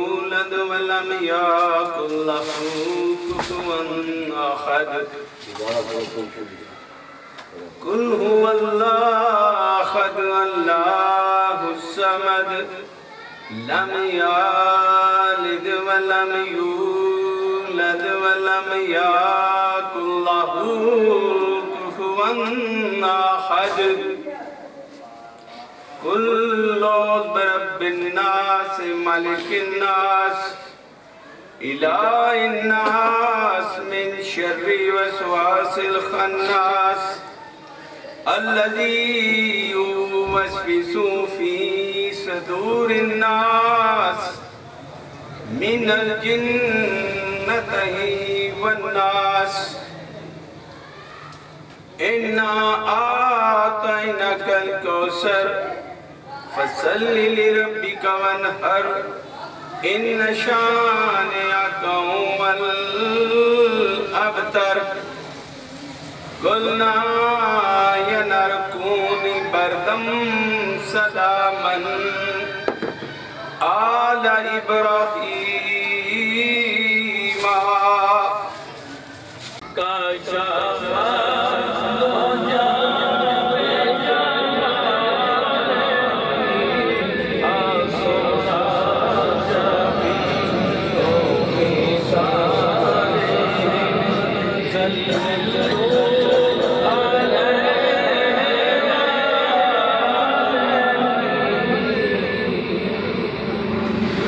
يولد ولم يكن له كفوا أحد قل هو الله أحد الله الصمد لم يلد ولم يولد ولم يكن له كفوا أحد قل أعوذ برب الناس ملك الناس إله الناس من شر وسواس الخناس الذي يوسوس في صدور الناس من الجنة والناس إنا أعطيناك الكوثر فصل لربك وانحر إن شانئك هو الأبتر قلنا يا نار كوني بردا سلاما على إبراهيم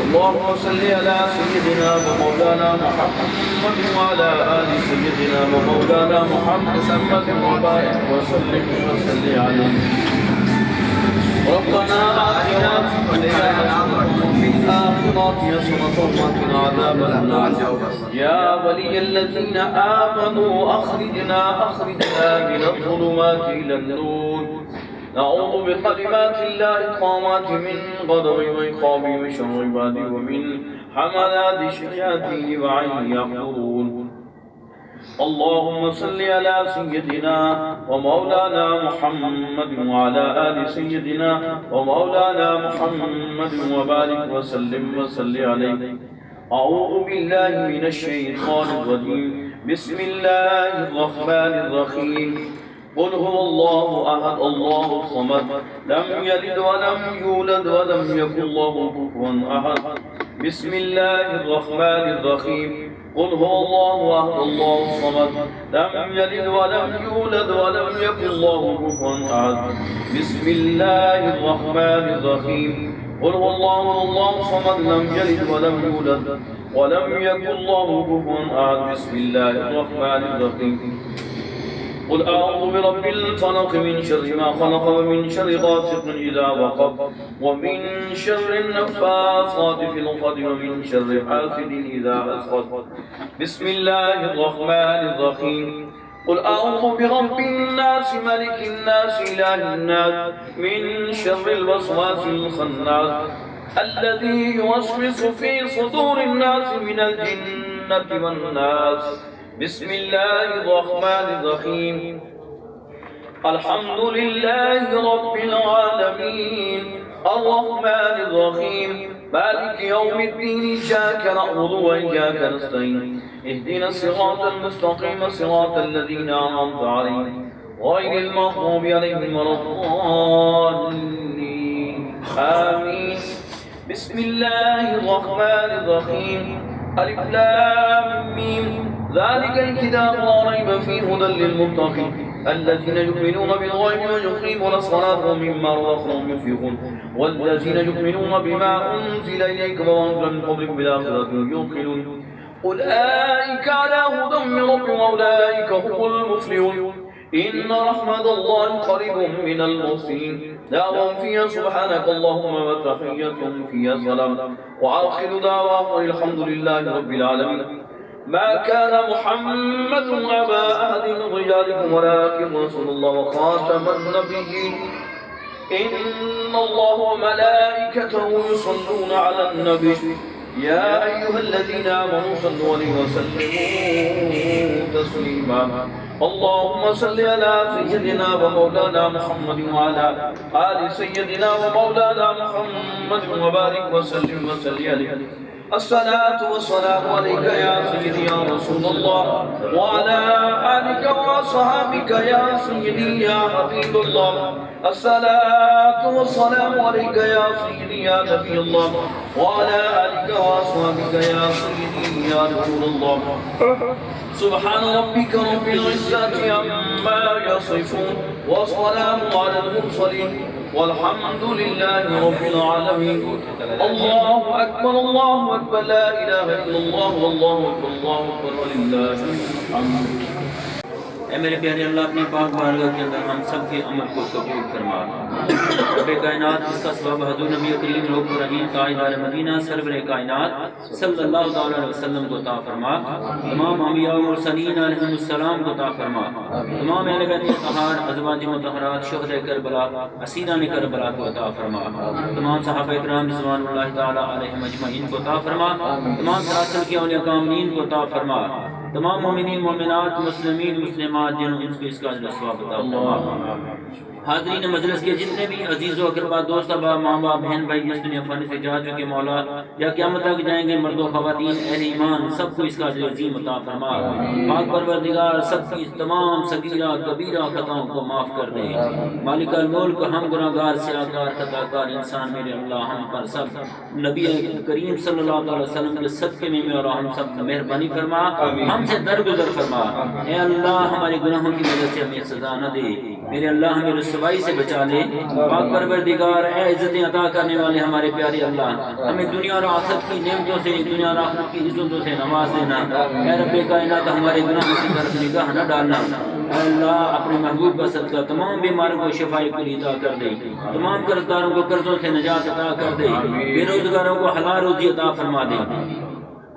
اللهم صل على سيدنا ومولانا محمد وعلى آل سيدنا ومولانا محمد وبارك وسلم عليه. ربنا آتنا في الدنيا وفي الآخرة حسنة وقنا عذاب النار. يا ولي الذين آمنوا أخرجنا من الظلمات إلى النور. نعوذ بكلمات الله التامات من غضب وعقابه وشر عباده ومن حملات الشياطين وعن يحضرون. اللهم صل على سيدنا ومولانا محمد وعلى آل سيدنا ومولانا محمد وبارك وسلم عليه. أعوذ بالله من الشيطان الرجيم. بسم الله الرحمن الرحيم. قل هو الله أحد الله الصمد لم يلد ولم يولد ولم يكن له كفوا أحد. بسم الله الرحمن الرحيم. قل هو الله أحد الله الصمد لم يلد ولم يولد ولم يكن له كفوا أحد. بسم الله الرحمن الرحيم. قل هو الله الصمد لم يلد ولم يولد ولم يكن له كفوا أحد. بسم الله الرحمن الرحيم. قل أعوذ برب الفلق من شر ما خلق ومن شر غاسق إذا وقب ومن شر النفاثات في العقد ومن شر حاسد إذا حسد. بسم الله الرحمن الرحيم. قل أعوذ برب الناس ملك الناس إله الناس من شر الوسواس الخناس الذي يوسوس في صدور الناس من الجنة والناس. بسم الله الرحمن الرحيم. الحمد لله رب العالمين الرحمن الرحيم مالك يوم الدين إياك نعبد وإياك نستعين اهدنا الصراط المستقيم صراط الذين أنعمت عليهم غير المغضوب عليهم ولا الضالين آمين. بسم الله الرحمن الرحيم. ألف لام ميم ذلك الكتاب لا ريب فيه هدى للمتقين الذين يؤمنون بالغيب ويقيمون الصلاة ومما رزقناهم ينفقون والذين يؤمنون بما أنزل إليك وما أنزل من قبلك بالآخرة يوقنون أولئك على هدى من ربهم وأولئك هم المفلحون. إن رحمة الله قريب من المحسنين. دعواهم فيها سبحانك اللهم وتحيتهم فيها سلام وآخر دعواهم الحمد لله رب العالمين. ما كان محمد أبا أحد من رجالكم ولكن رسول الله وخاتم النبيين. إن الله وملائكته يصلون على النبي يا أيها الذين آمنوا صلوا عليه وسلموا تسليما. اللهم صل على سيدنا ومولانا محمد وعلى آل سيدنا ومولانا محمد وبارك وسلم عليه. الصلاة والسلام عليك يا سيدي يا رسول الله وعلى آلك وصحابك يا سيدي يا حبيب الله. الصلاة والسلام عليك يا سيدي يا نبي الله وعلى آلك وصحابك يا سيدي يا رسول الله. سبحان ربك رب العزة عما يصفون والسلام على المرسلين والحمد لله رب العالمين. الله أكبر لا إله إلا الله والله أكبر ولله الحمد. ऐ मेरे प्यारे अल्लाह अपनी पाक बारगाह के अंदर हम सब के अमल को कबूल फरमा। रब्बे कायनात इसका सबब हज़रत नबी करीम रऊफ़ रहीम ताजदार मदीना सरवर कायनात सल्लल्लाहु अलैहि वसल्लम को अता फरमा। तमाम अंबिया और मुरसलीन अलैहिस्सलाम को अता फरमा। तमाम अहले बैत तहार अज़वाज मुतहहरात शुहदा करबला असीरान करबला को अता फरमा। तमाम सहाबा इकराम रिज़वानुल्लाहि तआला अलैहिम अजमईन को अता फरमा। तमाम सरासर के औलिया कामिलीन को अता फरमा। तमाम मोमिनीन मोमिनात मुस्लिमीन मुस्लिमात जिन्होंने इसका सवाब अता फरमा। हाज़रीन मजलिस के जितने भी अजीज़ व अक़रबा दोस्त अहबाब माँ बाप बहन भाई इस दुनिया फ़ानी से जा चुके मौला या क़यामत तक जाएंगे मर्दों ख़वातीन अहले ईमान सबको इसका अज़ीम अता फरमा। पाक परवरदिगार सबकी तमाम सगीरा कबीरा ख़ताओं को माफ़ कर दे। मालिकल मुल्क हम गुनाहगार सियाकार खताकार इंसान मेरे अल्लाह हम पर सब नबी करीम सल्लल्लाहु अलैहि वसल्लम के सदक़े में और हम सब मेहरबानी फरमा हमसे दरगुजर फरमा। ए अल्लाह हमारे गुनाहों की वजह से हमें सज़ा न दे। मेरे अल्लाह हमें रुसवाई से बचा ले। पाक परवरदिगार ए इज़्ज़तें अता करने वाले हमारे प्यारे अल्लाह हमें दुनिया और आखिरत की नेमतों से दुनिया और आखिरत की इज़्ज़तों से नवाज देना। ए रब्बे कायनात हमारे गुनाहों की तरफ निगाह न डालना। अल्लाह अपने महबूब का सदका तमाम बीमारों को शिफाई कुली अता कर दे। तमाम कर्जदारों को कर्जों से निजात अता कर दे। बेरोजगारों को हलाल रोज़ी अता फरमा दे।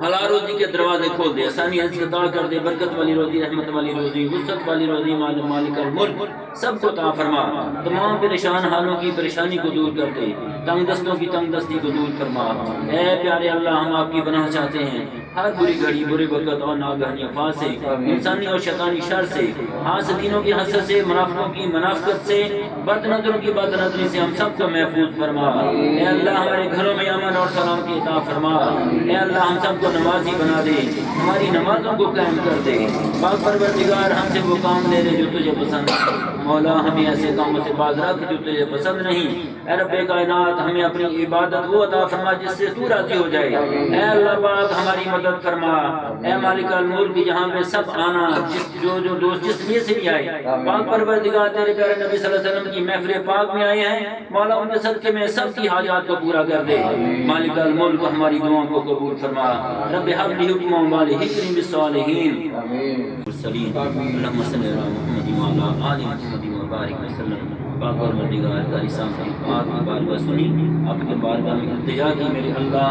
हलाल रोज़ी के दरवाजे खोल दे। आसानी अता कर दे। बरकत वाली रोज़ी रहमत वाली रोज़ी वुसअत वाली रोज़ी मालिकल मुल्क सबको अता फरमा। तमाम परेशान हालों की परेशानी को दूर कर दे। तंग दस्तों की तंग दस्ती को दूर फरमा। ऐ प्यारे अल्लाह हम आपकी पनाह चाहते हैं हर बुरी घड़ी बुरे वक़्त और नागहानी अफ़वाह से इंसानी और शैतानी शर से हासदीनों की हसद से मुनाफिकों की मुनाफिकत से बदनज़रों की बदनज़री से हम सबको महफूज फरमा। ऐ अल्लाह हमारे घरों में अमन और सलाम की अता फरमा। ऐ अल्लाह हम सबको नमाजी बना दे। हमारी नमाजों को कायम कर दे। पाक परवरदिगार हमसे वो काम ले ले जो तुझे पसंद है। मौला हमें ऐसे कामों से बाज रख जो तुझे पसंद नहीं। ऐ रब्बे कायनात हमें अपनी इबादत वो अता फरमा जिससे तू राजी हो जाए। ऐ अल्लाह पाक हमारी मदद फरमा। ऐ मालिकल मुल्क यहाँ पे सब आना जो दोस्त जिस लिए से भी आए पाक परवरदिगार तेरे प्यारे नबी सल्लल्लाहु अलैहि वसल्लम की महफिल पाक में आए हैं मौला उनके सदक़े में सबकी हाजात को पूरा कर दे। मालिकल मुल्क हमारी दुआओं को कबूल फरमा। रब्बि हब्ली हुक्म वाली हिक्म बिस्सालिहीन मुरसलीन अल्लाहुम्मा सल्लि अला मुहम्मद व अला आलि मुहम्मद व बारिक वसल्लम। पाक परवरदिगार का रिसाल की आपकी बारगाह सुनी आपके बारगाह में इल्तिजा की मेरे अल्लाह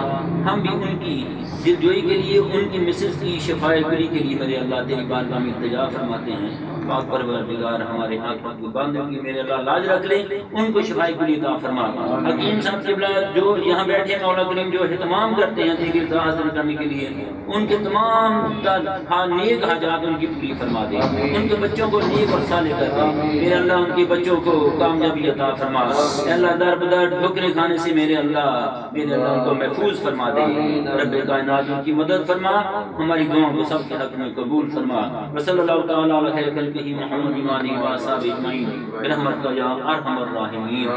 हम भी उनकी दिलजोई के लिए उनकी मिसेस की शफाए गुरी के लिए मेरे अल्लाह तेरी बारगाह में इल्तिजा फरमाते हैं। पाक परवरदिगार हमारे हाथ की बांधों की मेरे अल्लाह लाज रख ले उनको शफाए गुरी अता फरमा। हकीम साहब किबला जो यहाँ बैठे मौला करीम जो एहतमाम करते हैं तेरी रज़ा हासिल करने के लिए उनके तमाम नेक हाजात उनकी पूरी फरमा दे। उनके बच्चों को नेक और साले कर दे मेरे अल्लाह। उनके बच्चों को कामयाबी अता फरमा। अल्लाह दर बदर ठोकरे खाने से मेरे अल्लाह उनको महफूज फरमा दे। रब्बे कायनात उनकी मदद फरमा। हमारी दुआओं को सबके हक में कबूल फरमा। सल्लल्लाहु तआला अलैहि खल्क़िही मुहम्मद व आलिहि व असहाबिही अजमईन बिरहमतिका या अरहमर राहिमीन।